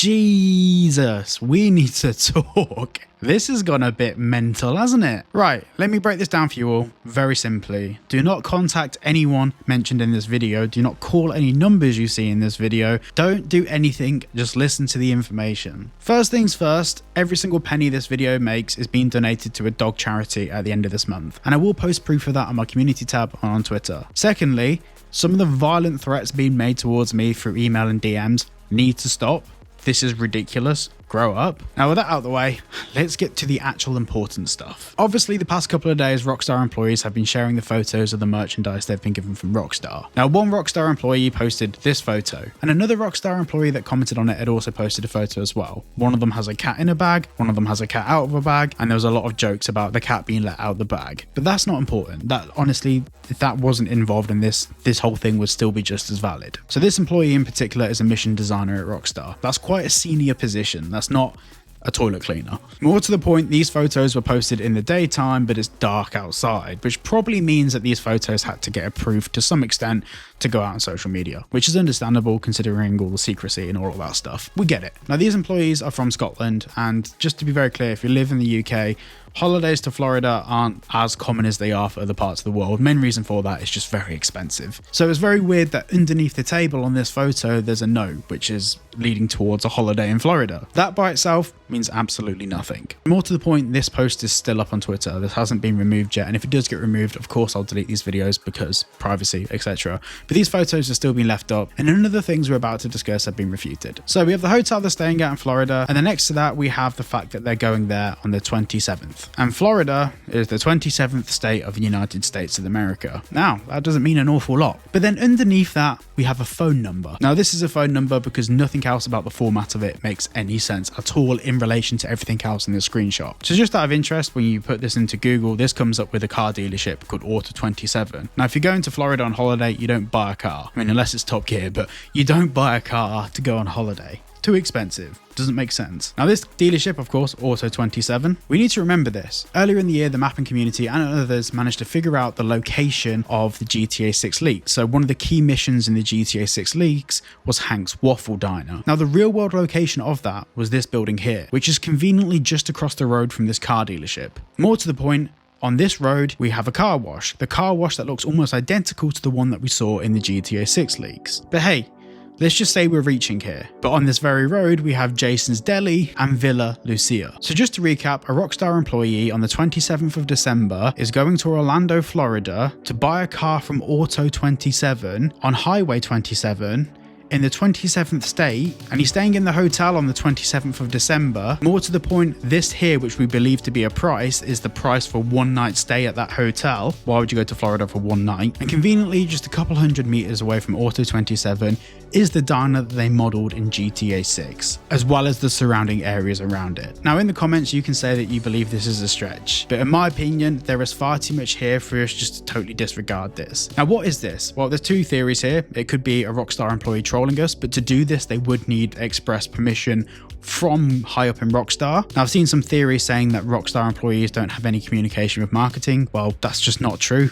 Jesus, we need to talk. This has gone a bit mental, hasn't it? Right, let me break this down for you all very simply. Do not contact anyone mentioned in this video. Do not call any numbers you see in this video. Don't do anything, just listen to the information. First things first, every single penny this video makes is being donated to a dog charity at the end of this month. And I will post proof of that on my community tab and on Twitter. Secondly, some of the violent threats being made towards me through email and DMs need to stop. This is ridiculous. Grow up. Now with that out of the way, let's get to the actual important stuff. Obviously, the past couple of days, Rockstar employees have been sharing the photos of the merchandise they've been given from Rockstar. Now, one Rockstar employee posted this photo, and another Rockstar employee that commented on it had also posted a photo as well. One of them has a cat in a bag, one of them has a cat out of a bag, and there was a lot of jokes about the cat being let out of the bag. But that's not important. That honestly, if that wasn't involved in this whole thing would still be just as valid. So this employee in particular is a mission designer at Rockstar. That's quite a senior position. That's not a toilet cleaner. More to the point, these photos were posted in the daytime, but it's dark outside, which probably means that these photos had to get approved to some extent to go out on social media, which is understandable considering all the secrecy and all of that stuff. We get it. Now, these employees are from Scotland, and just to be very clear, if you live in the UK, holidays to Florida aren't as common as they are for other parts of the world. Main reason for that is just very expensive. So it's very weird that underneath the table on this photo, there's a note, which is leading towards a holiday in Florida. That by itself means absolutely nothing. More to the point, this post is still up on Twitter. This hasn't been removed yet. And if it does get removed, of course, I'll delete these videos because privacy, etc. But these photos are still being left up. And none of the things we're about to discuss have been refuted. So we have the hotel they're staying at in Florida. And then next to that, we have the fact that they're going there on the 27th. And Florida is the 27th state of the United States of America. Now, that doesn't mean an awful lot. But then underneath that, we have a phone number. Now, this is a phone number because nothing else about the format of it makes any sense at all in relation to everything else in the screenshot. So just out of interest, when you put this into Google, this comes up with a car dealership called Auto 27. Now, if you're going to Florida on holiday, you don't buy a car. I mean, unless it's Top Gear, but you don't buy a car to go on holiday. Too expensive. Doesn't make sense. Now this dealership, of course, Auto 27, we need to remember this. Earlier in the year, the mapping community and others managed to figure out the location of the GTA 6 leaks. So one of the key missions in the GTA 6 leaks was Hank's Waffle Diner. Now the real world location of that was this building here, which is conveniently just across the road from this car dealership. More to the point, on this road, we have a car wash. The car wash that looks almost identical to the one that we saw in the GTA 6 leaks. But hey, let's just say we're reaching here. But on this very road, we have Jason's Deli and Villa Lucia. So just to recap, a Rockstar employee on the 27th of December is going to Orlando, Florida to buy a car from Auto 27 on Highway 27 in the 27th state, and he's staying in the hotel on the 27th of December. More to the point, this here, which we believe to be a price, is the price for one night stay at that hotel. Why would you go to Florida for one night? And conveniently, just a couple hundred meters away from Auto 27 is the diner that they modeled in GTA 6, as well as the surrounding areas around it. Now in the comments, you can say that you believe this is a stretch, but in my opinion, there is far too much here for us just to totally disregard this. Now what is this? Well, there's two theories here. It could be a Rockstar employee trolling us, but to do this, they would need express permission from high up in Rockstar. Now I've seen some theories saying that Rockstar employees don't have any communication with marketing. Well, that's just not true.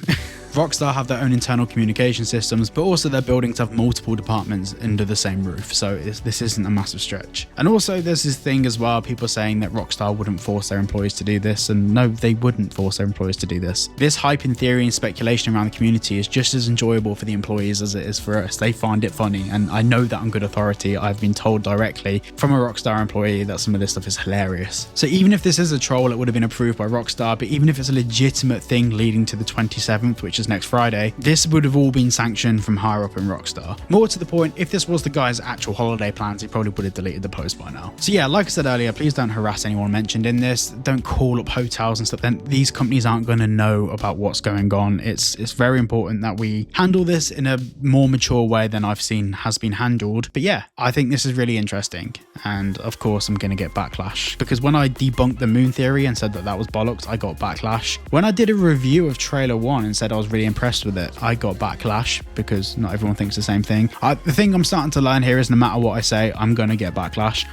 Rockstar have their own internal communication systems, but also their buildings have multiple departments under the same roof, so this isn't a massive stretch. And also there's this thing as well, people saying that Rockstar wouldn't force their employees to do this, and no, they wouldn't force their employees to do this. This hype in theory and speculation around the community is just as enjoyable for the employees as it is for us. They find it funny, and I know that on good authority. I've been told directly from a Rockstar employee that some of this stuff is hilarious. So even if this is a troll, it would have been approved by Rockstar, but even if it's a legitimate thing leading to the 27th, which is next Friday, this would have all been sanctioned from higher up in Rockstar. More to the point, if this was the guy's actual holiday plans, he probably would have deleted the post by now. So yeah, like I said earlier, please don't harass anyone mentioned in this. Don't call up hotels and stuff. Then these companies aren't going to know about what's going on. It's very important that we handle this in a more mature way than I've seen has been handled. But yeah, I think this is really interesting. And of course, I'm going to get backlash because when I debunked the moon theory and said that that was bollocks, I got backlash. When I did a review of trailer 1 and said I was really impressed with it, I got backlash because not everyone thinks the same thing. The thing I'm starting to learn here is no matter what I say, I'm going to get backlash.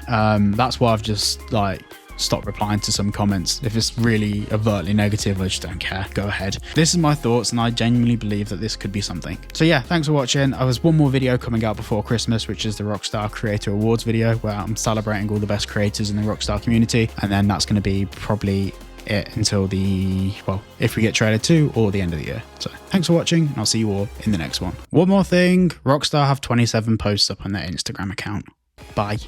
That's why I've just stop replying to some comments. If it's really overtly negative, I just don't care. Go ahead. This is my thoughts, and I genuinely believe that this could be something. So yeah, thanks for watching. I was one more video coming out before Christmas, which is the Rockstar Creator Awards video, where I'm celebrating all the best creators in the Rockstar community, and then that's going to be probably it until if we get trailer 2 or the end of the year. So thanks for watching, and I'll see you all in the next one. One more thing, Rockstar have 27 posts up on their Instagram account. Bye.